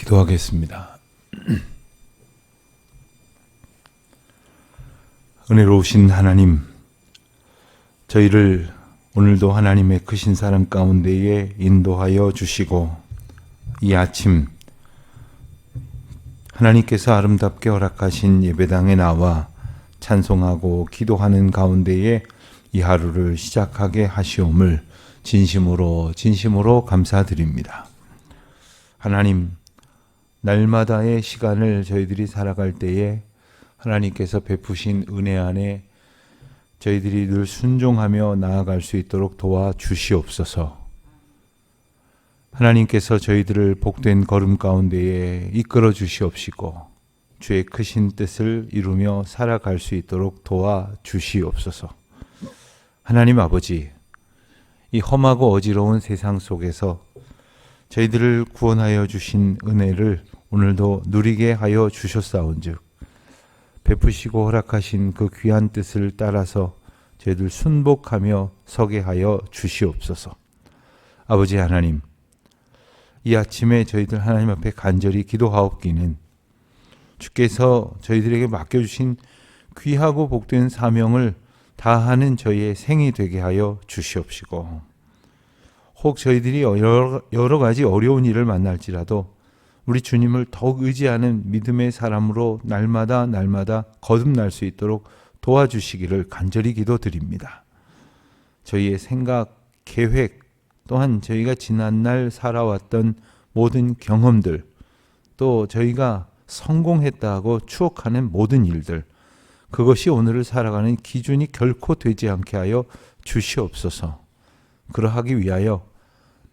기도하겠습니다. 은혜로우신 하나님, 저희를 오늘도 하나님의 크신 사랑 가운데에 인도하여 주시고, 이 아침 하나님께서 아름답게 허락하신 예배당에 나와 찬송하고 기도하는 가운데에 이 하루를 시작하게 하시옴을 진심으로 감사드립니다. 하나님, 날마다의 시간을 저희들이 살아갈 때에 하나님께서 베푸신 은혜 안에 저희들이 늘 순종하며 나아갈 수 있도록 도와주시옵소서. 하나님께서 저희들을 복된 걸음 가운데에 이끌어 주시옵시고 주의 크신 뜻을 이루며 살아갈 수 있도록 도와주시옵소서. 하나님 아버지, 이 험하고 어지러운 세상 속에서 저희들을 구원하여 주신 은혜를 오늘도 누리게 하여 주셨사온즉 베푸시고 허락하신 그 귀한 뜻을 따라서 저희들 순복하며 서게 하여 주시옵소서. 아버지 하나님, 이 아침에 저희들 하나님 앞에 간절히 기도하옵기는 주께서 저희들에게 맡겨주신 귀하고 복된 사명을 다하는 저희의 생이 되게 하여 주시옵시고, 혹 저희들이 여러 가지 어려운 일을 만날지라도 우리 주님을 더욱 의지하는 믿음의 사람으로 날마다 거듭날 수 있도록 도와주시기를 간절히 기도드립니다. 저희의 생각, 계획, 또한 저희가 지난날 살아왔던 모든 경험들, 또 저희가 성공했다고 추억하는 모든 일들, 그것이 오늘을 살아가는 기준이 결코 되지 않게 하여 주시옵소서. 그러하기 위하여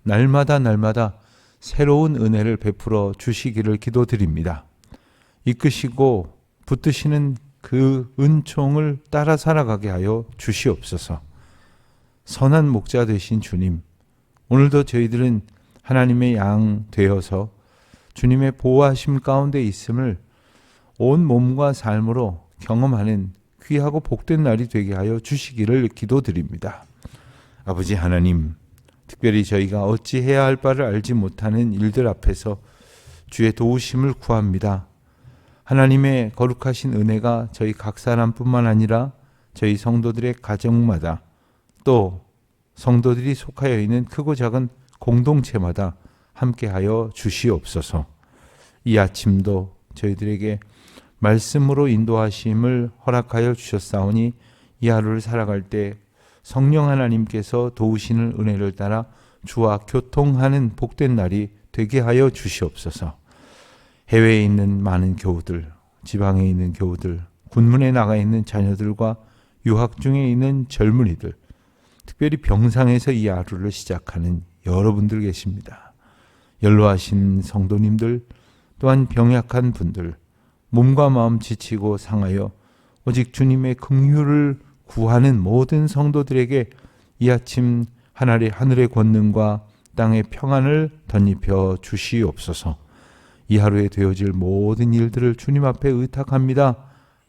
날마다 새로운 은혜를 베풀어 주시기를 기도드립니다. 이끄시고 붙드시는 그 은총을 따라 살아가게 하여 주시옵소서. 선한 목자 되신 주님, 오늘도 저희들은 하나님의 양 되어서 주님의 보호하심 가운데 있음을 온 몸과 삶으로 경험하는 귀하고 복된 날이 되게 하여 주시기를 기도드립니다. 아버지 하나님, 특별히 저희가 어찌해야 할 바를 알지 못하는 일들 앞에서 주의 도우심을 구합니다. 하나님의 거룩하신 은혜가 저희 각 사람뿐만 아니라 저희 성도들의 가정마다, 또 성도들이 속하여 있는 크고 작은 공동체마다 함께하여 주시옵소서. 이 아침도 저희들에게 말씀으로 인도하심을 허락하여 주셨사오니 이 하루를 살아갈 때 성령 하나님께서 도우시는 은혜를 따라 주와 교통하는 복된 날이 되게 하여 주시옵소서. 해외에 있는 많은 교우들, 지방에 있는 교우들, 군문에 나가 있는 자녀들과 유학 중에 있는 젊은이들, 특별히 병상에서 이 하루를 시작하는 여러분들 계십니다. 연로하신 성도님들, 또한 병약한 분들, 몸과 마음 지치고 상하여 오직 주님의 긍휼을 구하는 모든 성도들에게 이 아침 하늘의 권능과 땅의 평안을 덧입혀 주시옵소서. 이 하루에 되어질 모든 일들을 주님 앞에 의탁합니다.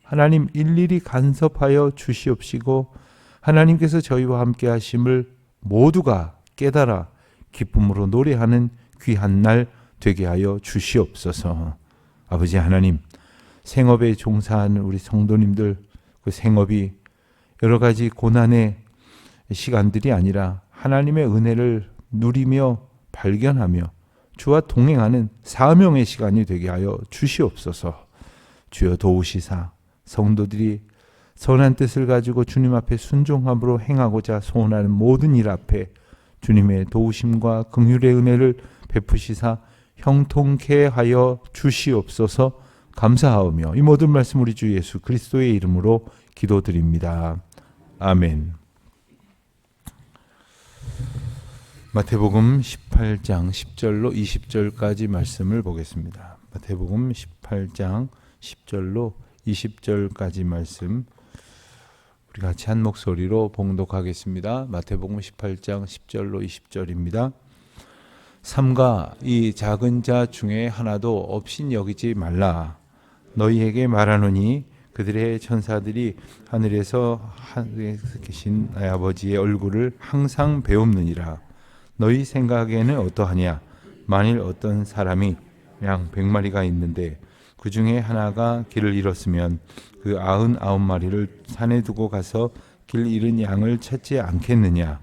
하나님 일일이 간섭하여 주시옵시고 하나님께서 저희와 함께 하심을 모두가 깨달아 기쁨으로 노래하는 귀한 날 되게 하여 주시옵소서. 아버지 하나님, 생업에 종사하는 우리 성도님들, 그 생업이 여러 가지 고난의 시간들이 아니라 하나님의 은혜를 누리며 발견하며 주와 동행하는 사명의 시간이 되게 하여 주시옵소서. 주여 도우시사 성도들이 선한 뜻을 가지고 주님 앞에 순종함으로 행하고자 소원하는 모든 일 앞에 주님의 도우심과 긍휼의 은혜를 베푸시사 형통케 하여 주시옵소서. 감사하오며 이 모든 말씀 우리 주 예수 그리스도의 이름으로 기도드립니다. 아멘. 마태복음 18장 10절로 20절까지 말씀을 보겠습니다. 마태복음 18장 10절로 20절까지 말씀 우리 같이 한 목소리로 봉독하겠습니다. 마태복음 18장 10절로 20절입니다. 삼가 이 작은 자 중에 하나도 없인 여기지 말라. 너희에게 말하노니 그들의 천사들이 하늘에서 계신 나의 아버지의 얼굴을 항상 배웁느니라. 너희 생각에는 어떠하냐? 만일 어떤 사람이 양 100마리가 있는데 그 중에 하나가 길을 잃었으면 그 99마리를 산에 두고 가서 길 잃은 양을 찾지 않겠느냐.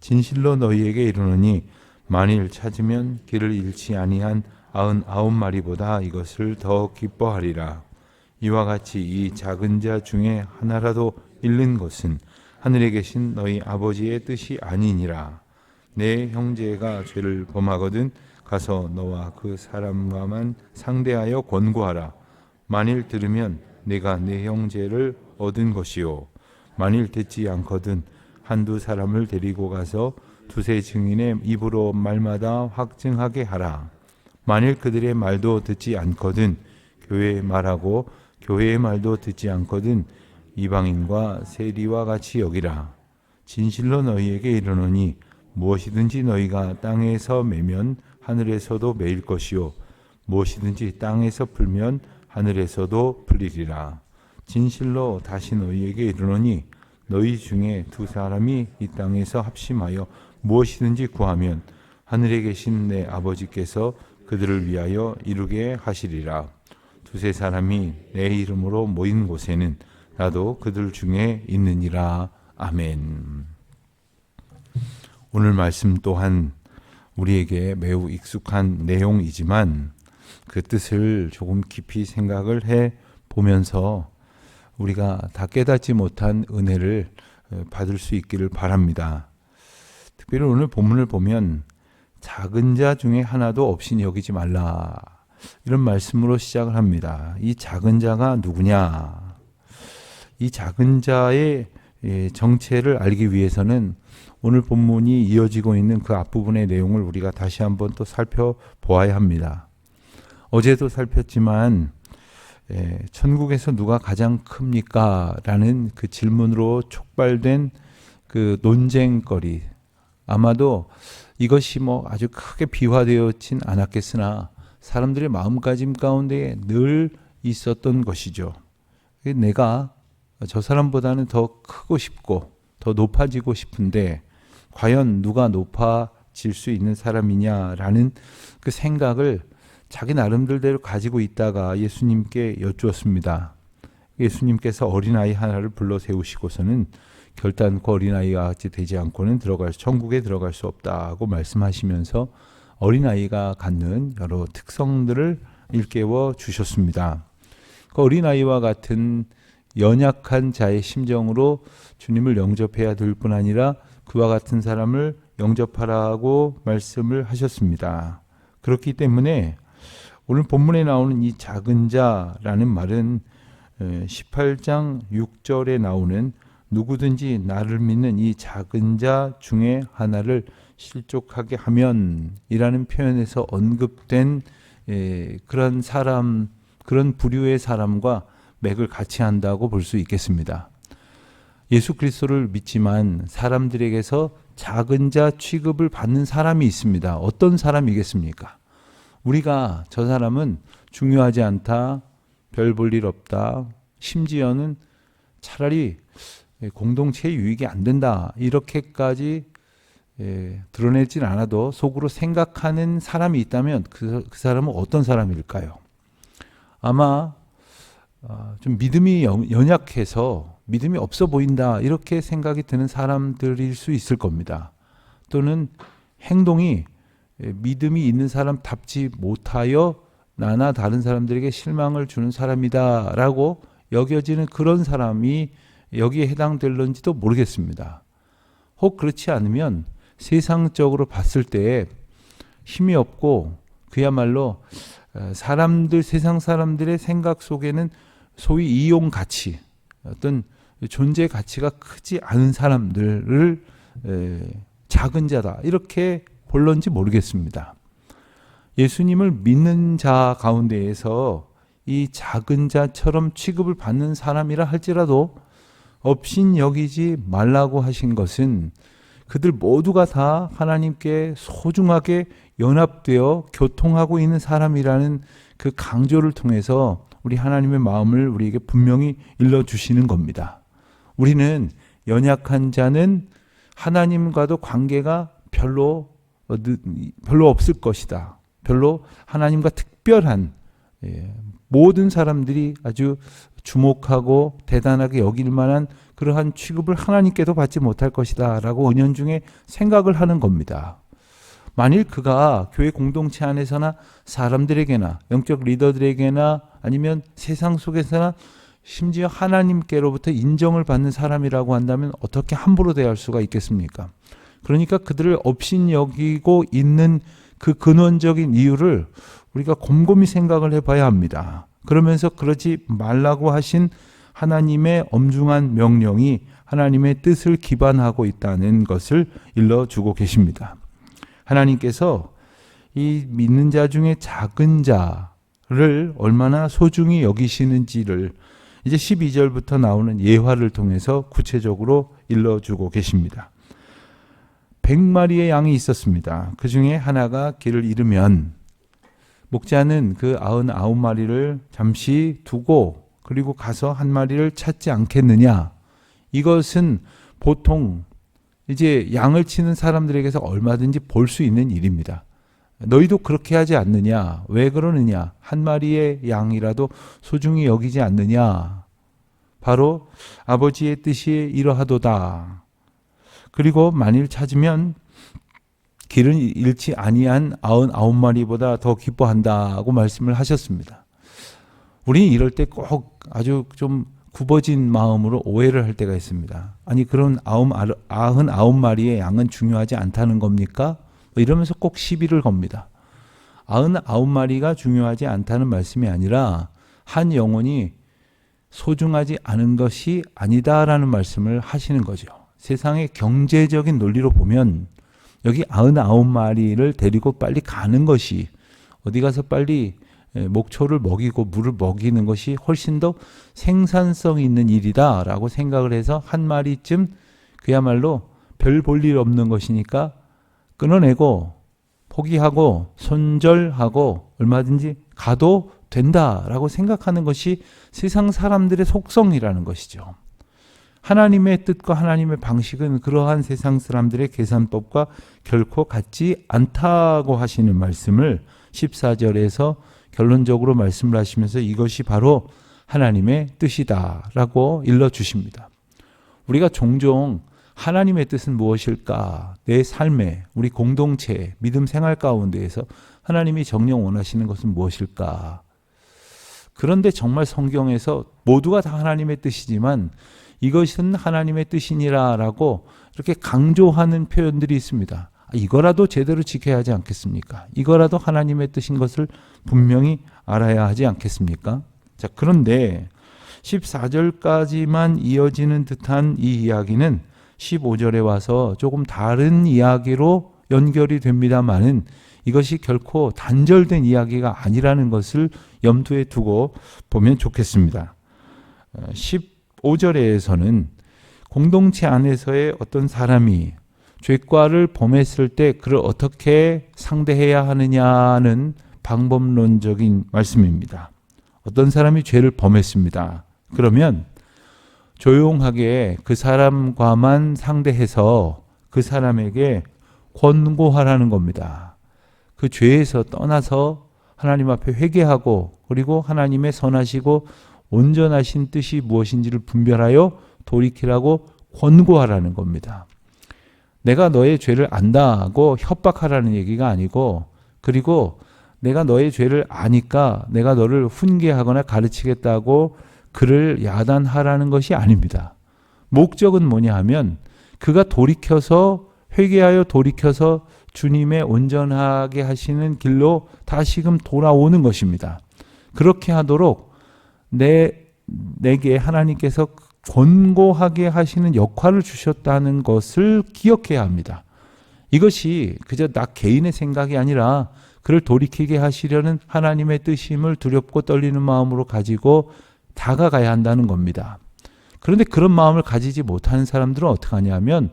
진실로 너희에게 이르노니 만일 찾으면 길을 잃지 아니한 99마리보다 이것을 더 기뻐하리라. 이와 같이 이 작은 자 중에 하나라도 잃는 것은 하늘에 계신 너희 아버지의 뜻이 아니니라. 내 형제가 죄를 범하거든 가서 너와 그 사람과만 상대하여 권고하라. 만일 들으면 내가 내 형제를 얻은 것이요 만일 듣지 않거든 한두 사람을 데리고 가서 두세 증인의 입으로 말마다 확증하게 하라. 만일 그들의 말도 듣지 않거든 교회의 말하고 교회의 말도 듣지 않거든 이방인과 세리와 같이 여기라. 진실로 너희에게 이르노니 무엇이든지 너희가 땅에서 매면 하늘에서도 매일 것이요 무엇이든지 땅에서 풀면 하늘에서도 풀리리라. 진실로 다시 너희에게 이르노니 너희 중에 두 사람이 이 땅에서 합심하여 무엇이든지 구하면 하늘에 계신 내 아버지께서 그들을 위하여 이루게 하시리라. 두세 사람이 내 이름으로 모인 곳에는 나도 그들 중에 있느니라. 아멘. 오늘 말씀 또한 우리에게 매우 익숙한 내용이지만 그 뜻을 조금 깊이 생각을 해 보면서 우리가 다 깨닫지 못한 은혜를 받을 수 있기를 바랍니다. 특별히 오늘 본문을 보면 작은 자 중에 하나도 없이 여기지 말라, 이런 말씀으로 시작을 합니다. 이 작은 자가 누구냐? 이 작은 자의 정체를 알기 위해서는 오늘 본문이 이어지고 있는 그 앞부분의 내용을 우리가 다시 한번 또 살펴보아야 합니다. 어제도 살폈지만 천국에서 누가 가장 큽니까? 라는 그 질문으로 촉발된 그 논쟁거리, 아마도 이것이 아주 크게 비화되어진 않았겠으나 사람들의 마음가짐 가운데 늘 있었던 것이죠. 내가 저 사람보다는 더 크고 싶고 더 높아지고 싶은데 과연 누가 높아질 수 있는 사람이냐라는 그 생각을 자기 나름대로 가지고 있다가 예수님께 여쭈었습니다. 예수님께서 어린아이 하나를 불러 세우시고서는 결단코 어린아이와 같이 되지 않고는 천국에 들어갈 수 없다고 말씀하시면서 어린아이가 갖는 여러 특성들을 일깨워 주셨습니다. 그 어린아이와 같은 연약한 자의 심정으로 주님을 영접해야 될 뿐 아니라 그와 같은 사람을 영접하라고 말씀을 하셨습니다. 그렇기 때문에 오늘 본문에 나오는 이 작은 자라는 말은 18장 6절에 나오는 누구든지 나를 믿는 이 작은 자 중에 하나를 실족하게 하면 이라는 표현에서 언급된 그런 사람, 그런 부류의 사람과 맥을 같이 한다고 볼 수 있겠습니다. 예수 그리스도를 믿지만 사람들에게서 작은 자 취급을 받는 사람이 있습니다. 어떤 사람이겠습니까? 우리가 저 사람은 중요하지 않다, 별 볼 일 없다, 심지어는 차라리 공동체의 유익이 안 된다, 이렇게까지 드러내진 않아도 속으로 생각하는 사람이 있다면 그 사람은 어떤 사람일까요? 아마 좀 믿음이 연약해서 믿음이 없어 보인다, 이렇게 생각이 드는 사람들일 수 있을 겁니다. 또는 행동이 믿음이 있는 사람답지 못하여 나나 다른 사람들에게 실망을 주는 사람이다 라고 여겨지는 그런 사람이 여기에 해당될런지도 모르겠습니다. 혹 그렇지 않으면 세상적으로 봤을 때 힘이 없고 그야말로 세상 사람들의 생각 속에는 소위 이용 가치, 어떤 존재 가치가 크지 않은 사람들을 작은 자다, 이렇게 볼런지 모르겠습니다. 예수님을 믿는 자 가운데에서 이 작은 자처럼 취급을 받는 사람이라 할지라도 업신여기지 말라고 하신 것은 그들 모두가 다 하나님께 소중하게 연합되어 교통하고 있는 사람이라는 그 강조를 통해서 우리 하나님의 마음을 우리에게 분명히 일러주시는 겁니다. 우리는 연약한 자는 하나님과도 관계가 별로 없을 것이다, 별로 하나님과 특별한 모든 사람들이 아주 주목하고 대단하게 여길 만한 그러한 취급을 하나님께도 받지 못할 것이다 라고 은연중에 생각을 하는 겁니다. 만일 그가 교회 공동체 안에서나 사람들에게나 영적 리더들에게나 아니면 세상 속에서나 심지어 하나님께로부터 인정을 받는 사람이라고 한다면 어떻게 함부로 대할 수가 있겠습니까? 그러니까 그들을 업신여기고 있는 그 근원적인 이유를 우리가 곰곰이 생각을 해봐야 합니다. 그러면서 그러지 말라고 하신 하나님의 엄중한 명령이 하나님의 뜻을 기반하고 있다는 것을 일러주고 계십니다. 하나님께서 이 믿는 자 중에 작은 자를 얼마나 소중히 여기시는지를 이제 12절부터 나오는 예화를 통해서 구체적으로 일러주고 계십니다. 100마리의 양이 있었습니다. 그 중에 하나가 길을 잃으면 목자는 그 99마리를 잠시 두고 그리고 가서 한 마리를 찾지 않겠느냐. 이것은 보통 이제 양을 치는 사람들에게서 얼마든지 볼 수 있는 일입니다. 너희도 그렇게 하지 않느냐? 왜 그러느냐? 한 마리의 양이라도 소중히 여기지 않느냐? 바로 아버지의 뜻이 이러하도다. 그리고 만일 찾으면 길은 잃지 아니한 99마리보다 더 기뻐한다고 말씀을 하셨습니다. 우리는 이럴 때 꼭 아주 좀 굽어진 마음으로 오해를 할 때가 있습니다. 아니 그런 99마리의 양은 중요하지 않다는 겁니까? 이러면서 꼭 시비를 겁니다. 99마리가 중요하지 않다는 말씀이 아니라 한 영혼이 소중하지 않은 것이 아니다라는 말씀을 하시는 거죠. 세상의 경제적인 논리로 보면 여기 99마리를 데리고 빨리 가는 것이 어디 가서 빨리 목초를 먹이고 물을 먹이는 것이 훨씬 더 생산성 있는 일이다라고 생각을 해서 한 마리쯤 그야말로 별 볼 일 없는 것이니까 끊어내고 포기하고 손절하고 얼마든지 가도 된다라고 생각하는 것이 세상 사람들의 속성이라는 것이죠. 하나님의 뜻과 하나님의 방식은 그러한 세상 사람들의 계산법과 결코 같지 않다고 하시는 말씀을 14절에서 결론적으로 말씀을 하시면서 이것이 바로 하나님의 뜻이다라고 일러주십니다. 우리가 종종 하나님의 뜻은 무엇일까? 내 삶에, 우리 공동체, 믿음 생활 가운데에서 하나님이 정녕 원하시는 것은 무엇일까? 그런데 정말 성경에서 모두가 다 하나님의 뜻이지만 이것은 하나님의 뜻이니라라고 이렇게 강조하는 표현들이 있습니다. 이거라도 제대로 지켜야 하지 않겠습니까? 이거라도 하나님의 뜻인 것을 분명히 알아야 하지 않겠습니까? 자, 그런데 14절까지만 이어지는 듯한 이 이야기는 15절에 와서 조금 다른 이야기로 연결이 됩니다만은 이것이 결코 단절된 이야기가 아니라는 것을 염두에 두고 보면 좋겠습니다. 15절에서는 공동체 안에서의 어떤 사람이 죄과를 범했을 때 그를 어떻게 상대해야 하느냐는 방법론적인 말씀입니다. 어떤 사람이 죄를 범했습니다. 그러면 조용하게 그 사람과만 상대해서 그 사람에게 권고하라는 겁니다. 그 죄에서 떠나서 하나님 앞에 회개하고 그리고 하나님의 선하시고 온전하신 뜻이 무엇인지를 분별하여 돌이키라고 권고하라는 겁니다. 내가 너의 죄를 안다고 협박하라는 얘기가 아니고 그리고 내가 너의 죄를 아니까 내가 너를 훈계하거나 가르치겠다고 그를 야단하라는 것이 아닙니다. 목적은 뭐냐 하면 그가 돌이켜서 회개하여 돌이켜서 주님의 온전하게 하시는 길로 다시금 돌아오는 것입니다. 그렇게 하도록 내게 하나님께서 권고하게 하시는 역할을 주셨다는 것을 기억해야 합니다. 이것이 그저 나 개인의 생각이 아니라 그를 돌이키게 하시려는 하나님의 뜻임을 두렵고 떨리는 마음으로 가지고 다가가야 한다는 겁니다. 그런데 그런 마음을 가지지 못하는 사람들은 어떻게 하냐면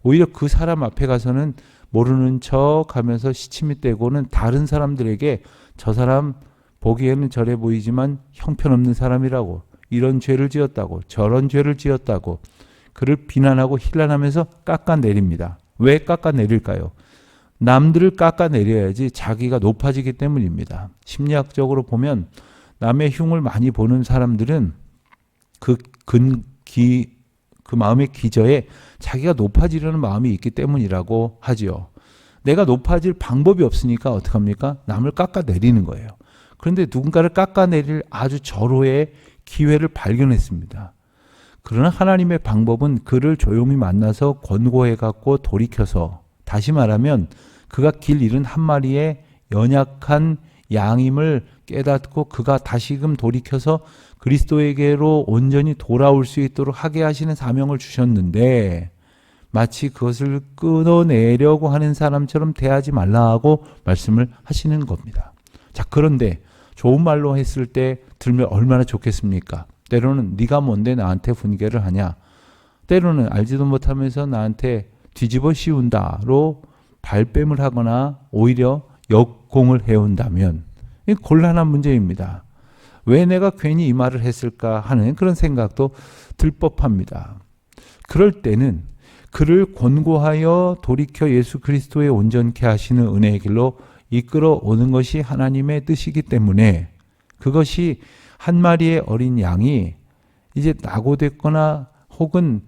오히려 그 사람 앞에 가서는 모르는 척 하면서 시침이 떼고는 다른 사람들에게 저 사람 보기에는 저래 보이지만 형편없는 사람이라고 이런 죄를 지었다고 저런 죄를 지었다고 그를 비난하고 힐난하면서 깎아내립니다. 왜 깎아내릴까요? 남들을 깎아내려야지 자기가 높아지기 때문입니다. 심리학적으로 보면 남의 흉을 많이 보는 사람들은 그 마음의 기저에 자기가 높아지려는 마음이 있기 때문이라고 하지요. 내가 높아질 방법이 없으니까 어떡합니까? 남을 깎아내리는 거예요. 그런데 누군가를 깎아내릴 아주 절호의 기회를 발견했습니다. 그러나 하나님의 방법은 그를 조용히 만나서 권고해갖고 돌이켜서, 다시 말하면 그가 길 잃은 한 마리의 연약한 양임을 깨닫고 그가 다시금 돌이켜서 그리스도에게로 온전히 돌아올 수 있도록 하게 하시는 사명을 주셨는데, 마치 그것을 끊어내려고 하는 사람처럼 대하지 말라고 말씀을 하시는 겁니다. 자, 그런데 좋은 말로 했을 때 들으면 얼마나 좋겠습니까? 때로는 네가 뭔데 나한테 훈계를 하냐, 때로는 알지도 못하면서 나한테 뒤집어 씌운다로 발뺌을 하거나 오히려 역공을 해온다면 이 곤란한 문제입니다. 왜 내가 괜히 이 말을 했을까 하는 그런 생각도 들 법합니다. 그럴 때는 그를 권고하여 돌이켜 예수 그리스도의 온전케 하시는 은혜의 길로 이끌어 오는 것이 하나님의 뜻이기 때문에, 그것이 한 마리의 어린 양이 이제 낙오됐거나 혹은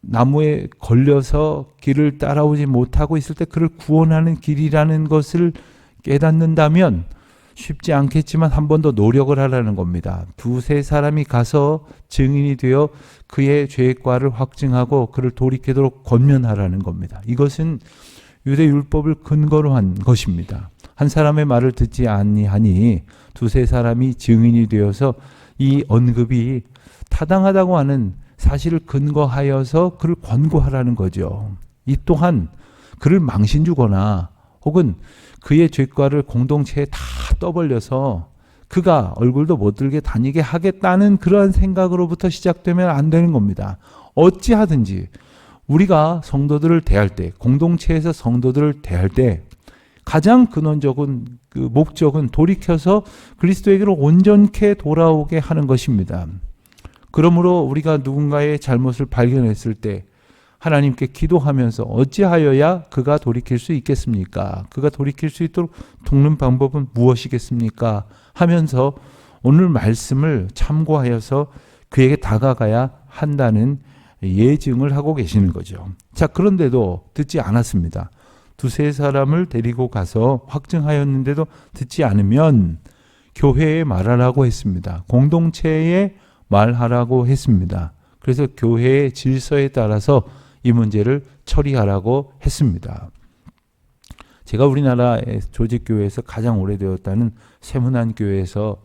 나무에 걸려서 길을 따라오지 못하고 있을 때 그를 구원하는 길이라는 것을 깨닫는다면 쉽지 않겠지만 한 번 더 노력을 하라는 겁니다. 두세 사람이 가서 증인이 되어 그의 죄과를 확증하고 그를 돌이키도록 권면하라는 겁니다. 이것은 유대 율법을 근거로 한 것입니다. 한 사람의 말을 듣지 아니하니 두세 사람이 증인이 되어서 이 언급이 타당하다고 하는 사실을 근거하여서 그를 권고하라는 거죠. 이 또한 그를 망신 주거나 혹은 그의 죄과를 공동체에 다 떠벌려서 그가 얼굴도 못 들게 다니게 하겠다는 그러한 생각으로부터 시작되면 안 되는 겁니다. 어찌하든지 우리가 성도들을 대할 때, 공동체에서 성도들을 대할 때 가장 근원적인 그 목적은 돌이켜서 그리스도에게로 온전케 돌아오게 하는 것입니다. 그러므로 우리가 누군가의 잘못을 발견했을 때 하나님께 기도하면서 어찌하여야 그가 돌이킬 수 있겠습니까? 그가 돌이킬 수 있도록 돕는 방법은 무엇이겠습니까? 하면서 오늘 말씀을 참고하여서 그에게 다가가야 한다는 예증을 하고 계시는 거죠. 자, 그런데도 듣지 않았습니다. 두세 사람을 데리고 가서 확증하였는데도 듣지 않으면 교회에 말하라고 했습니다. 공동체에 말하라고 했습니다. 그래서 교회의 질서에 따라서 이 문제를 처리하라고 했습니다. 제가 우리나라의 조직교회에서 가장 오래되었다는 세문안교회에서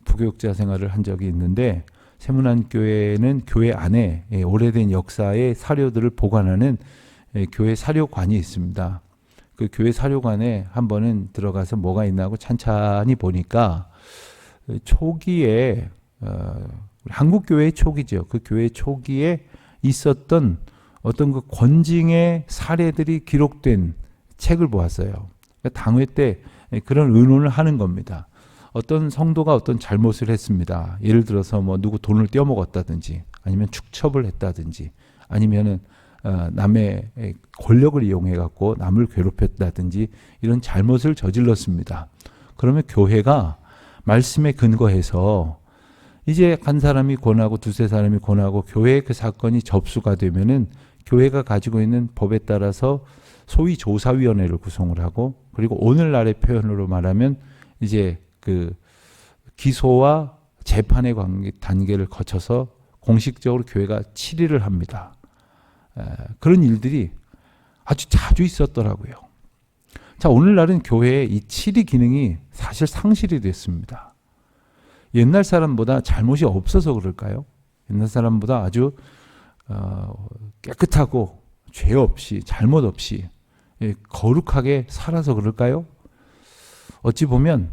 부교육자 생활을 한 적이 있는데, 세문안교회는 교회 안에 오래된 역사의 사료들을 보관하는 교회 사료관이 있습니다. 그 교회 사료관에 한 번은 들어가서 뭐가 있나 하고 찬찬히 보니까 초기에 한국교회의 초기죠. 그 교회 초기에 있었던 어떤 그 권징의 사례들이 기록된 책을 보았어요. 당회 때 그런 의논을 하는 겁니다. 어떤 성도가 어떤 잘못을 했습니다. 예를 들어서 뭐 누구 돈을 떼어먹었다든지, 아니면 축첩을 했다든지, 아니면은 남의 권력을 이용해 갖고 남을 괴롭혔다든지 이런 잘못을 저질렀습니다. 그러면 교회가 말씀에 근거해서 이제 한 사람이 권하고 두세 사람이 권하고 교회에 그 사건이 접수가 되면은 교회가 가지고 있는 법에 따라서 소위 조사위원회를 구성을 하고, 그리고 오늘날의 표현으로 말하면 이제 그 기소와 재판의 단계를 거쳐서 공식적으로 교회가 치리를 합니다. 그런 일들이 아주 자주 있었더라고요. 자, 오늘날은 교회의 이 치리 기능이 사실 상실이 됐습니다. 옛날 사람보다 잘못이 없어서 그럴까요? 옛날 사람보다 아주 깨끗하고 죄 없이 잘못 없이 거룩하게 살아서 그럴까요? 어찌 보면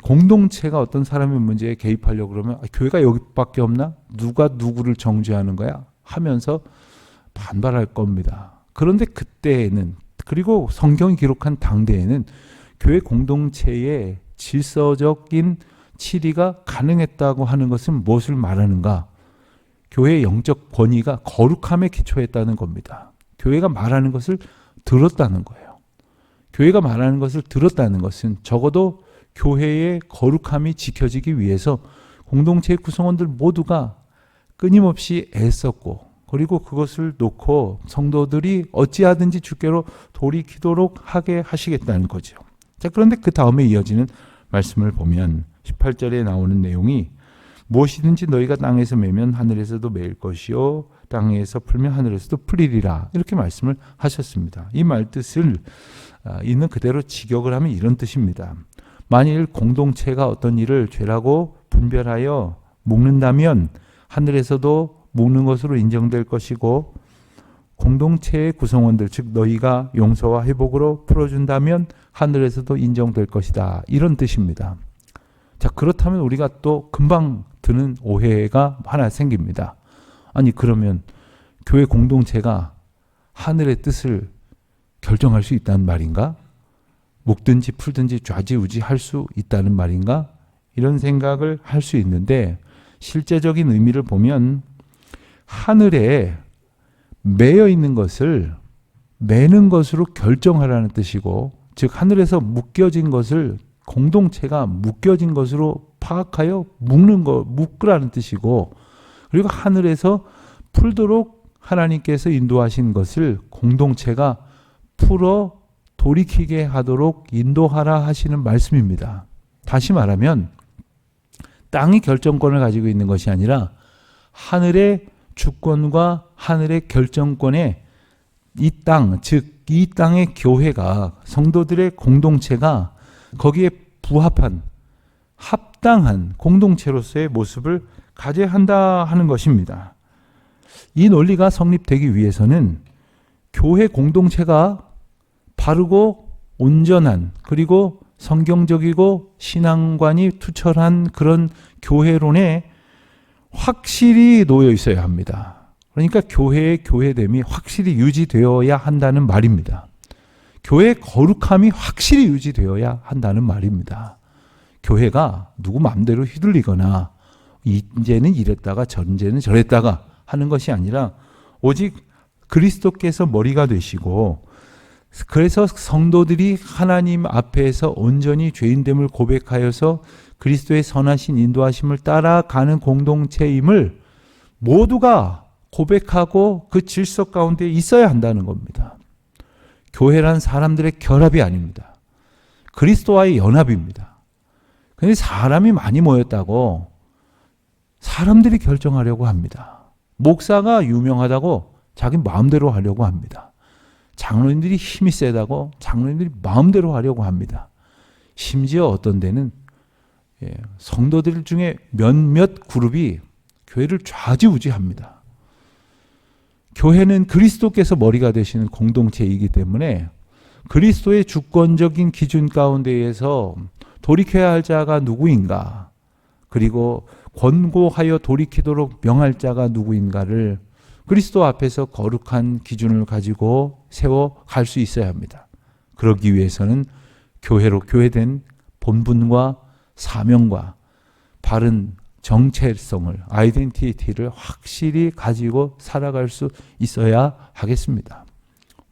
공동체가 어떤 사람의 문제에 개입하려고 그러면 교회가 여기밖에 없나? 누가 누구를 정죄하는 거야? 하면서 반발할 겁니다. 그런데 그때에는, 그리고 성경이 기록한 당대에는 교회 공동체의 질서적인 치리가 가능했다고 하는 것은 무엇을 말하는가? 교회의 영적 권위가 거룩함에 기초했다는 겁니다. 교회가 말하는 것을 들었다는 거예요. 교회가 말하는 것을 들었다는 것은 적어도 교회의 거룩함이 지켜지기 위해서 공동체의 구성원들 모두가 끊임없이 애썼고, 그리고 그것을 놓고 성도들이 어찌하든지 주께로 돌이키도록 하게 하시겠다는 거죠. 자, 그런데 그 다음에 이어지는 말씀을 보면 18절에 나오는 내용이 무엇이든지 너희가 땅에서 매면 하늘에서도 매일 것이요 땅에서 풀면 하늘에서도 풀리리라, 이렇게 말씀을 하셨습니다. 이 말뜻을 있는 그대로 직역을 하면 이런 뜻입니다. 만일 공동체가 어떤 일을 죄라고 분별하여 묶는다면 하늘에서도 묶는 것으로 인정될 것이고, 공동체의 구성원들, 즉 너희가 용서와 회복으로 풀어준다면 하늘에서도 인정될 것이다, 이런 뜻입니다. 자, 그렇다면 우리가 또 금방 드는 오해가 하나 생깁니다. 아니, 그러면 교회 공동체가 하늘의 뜻을 결정할 수 있다는 말인가? 묶든지 풀든지 좌지우지 할 수 있다는 말인가? 이런 생각을 할 수 있는데, 실제적인 의미를 보면 하늘에 매여 있는 것을 매는 것으로 결정하라는 뜻이고, 즉 하늘에서 묶여진 것을 공동체가 묶여진 것으로 파악하여 묶으라는 뜻이고, 그리고 하늘에서 풀도록 하나님께서 인도하신 것을 공동체가 풀어 돌이키게 하도록 인도하라 하시는 말씀입니다. 다시 말하면 땅이 결정권을 가지고 있는 것이 아니라 하늘의 주권과 하늘의 결정권에 이 땅, 즉 이 땅의 교회가, 성도들의 공동체가 거기에 부합한 합당한 공동체로서의 모습을 가져야 한다 하는 것입니다. 이 논리가 성립되기 위해서는 교회 공동체가 바르고 온전한, 그리고 성경적이고 신앙관이 투철한 그런 교회론에 확실히 놓여 있어야 합니다. 그러니까 교회의 교회됨이 확실히 유지되어야 한다는 말입니다. 교회의 거룩함이 확실히 유지되어야 한다는 말입니다. 교회가 누구 마음대로 휘둘리거나 이제는 이랬다가 전제는 저랬다가 하는 것이 아니라 오직 그리스도께서 머리가 되시고, 그래서 성도들이 하나님 앞에서 온전히 죄인됨을 고백하여서 그리스도의 선하신 인도하심을 따라가는 공동체임을 모두가 고백하고 그 질서 가운데 있어야 한다는 겁니다. 교회란 사람들의 결합이 아닙니다. 그리스도와의 연합입니다. 그런데 사람이 많이 모였다고 사람들이 결정하려고 합니다. 목사가 유명하다고 자기 마음대로 하려고 합니다. 장로님들이 힘이 세다고 장로님들이 마음대로 하려고 합니다. 심지어 어떤 데는 성도들 중에 몇몇 그룹이 교회를 좌지우지합니다. 교회는 그리스도께서 머리가 되시는 공동체이기 때문에 그리스도의 주권적인 기준 가운데에서 돌이켜야 할 자가 누구인가, 그리고 권고하여 돌이키도록 명할 자가 누구인가를 그리스도 앞에서 거룩한 기준을 가지고 세워 갈 수 있어야 합니다. 그러기 위해서는 교회로 교회된 본분과 사명과 바른 정체성을, 아이덴티티를 확실히 가지고 살아갈 수 있어야 하겠습니다.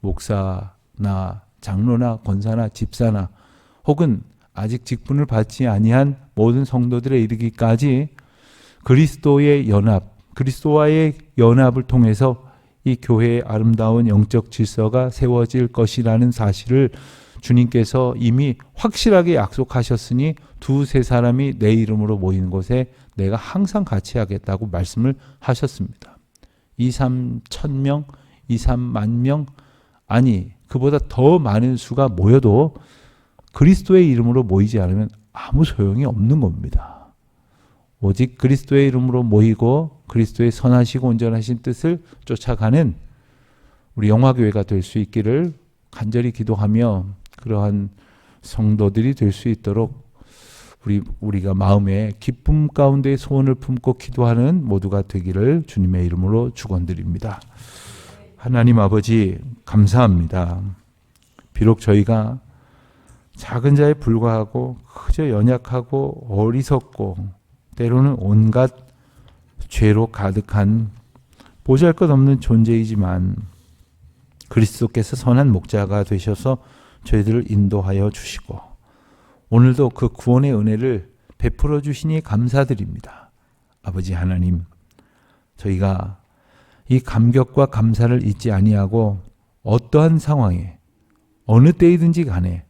목사나 장로나 권사나 집사나 혹은 아직 직분을 받지 아니한 모든 성도들에 이르기까지 그리스도의 연합, 그리스도와의 연합을 통해서 이 교회의 아름다운 영적 질서가 세워질 것이라는 사실을 주님께서 이미 확실하게 약속하셨으니 두세 사람이 내 이름으로 모이는 곳에 내가 항상 같이 하겠다고 말씀을 하셨습니다. 2, 3 천명, 2, 3만 명, 아니 그보다 더 많은 수가 모여도 그리스도의 이름으로 모이지 않으면 아무 소용이 없는 겁니다. 오직 그리스도의 이름으로 모이고 그리스도의 선하시고 온전하신 뜻을 쫓아가는 우리 영화교회가 될 수 있기를 간절히 기도하며, 그러한 성도들이 될 수 있도록 우리가 마음의 기쁨 가운데 소원을 품고 기도하는 모두가 되기를 주님의 이름으로 축원드립니다. 하나님 아버지 감사합니다. 비록 저희가 작은 자에 불과하고 그저 연약하고 어리석고 때로는 온갖 죄로 가득한 보잘것없는 존재이지만 그리스도께서 선한 목자가 되셔서 저희들을 인도하여 주시고 오늘도 그 구원의 은혜를 베풀어 주시니 감사드립니다. 아버지 하나님, 저희가 이 감격과 감사를 잊지 아니하고 어떠한 상황에 어느 때이든지 간에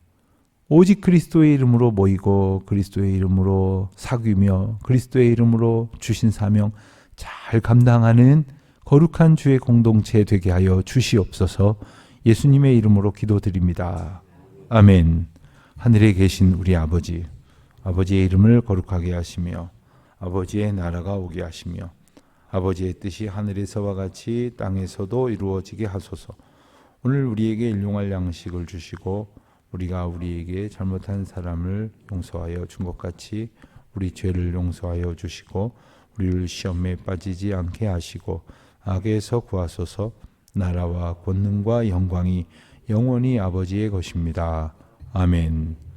오직 그리스도의 이름으로 모이고 그리스도의 이름으로 사귀며 그리스도의 이름으로 주신 사명 잘 감당하는 거룩한 주의 공동체 되게 하여 주시옵소서. 예수님의 이름으로 기도드립니다. 아멘. 하늘에 계신 우리 아버지, 아버지의 이름을 거룩하게 하시며 아버지의 나라가 오게 하시며 아버지의 뜻이 하늘에서와 같이 땅에서도 이루어지게 하소서. 오늘 우리에게 일용할 양식을 주시고 우리가 우리에게 잘못한 사람을 용서하여 준 것 같이 우리 죄를 용서하여 주시고 우리를 시험에 빠지지 않게 하시고 악에서 구하소서. 나라와 권능과 영광이 영원히 아버지의 것입니다. 아멘.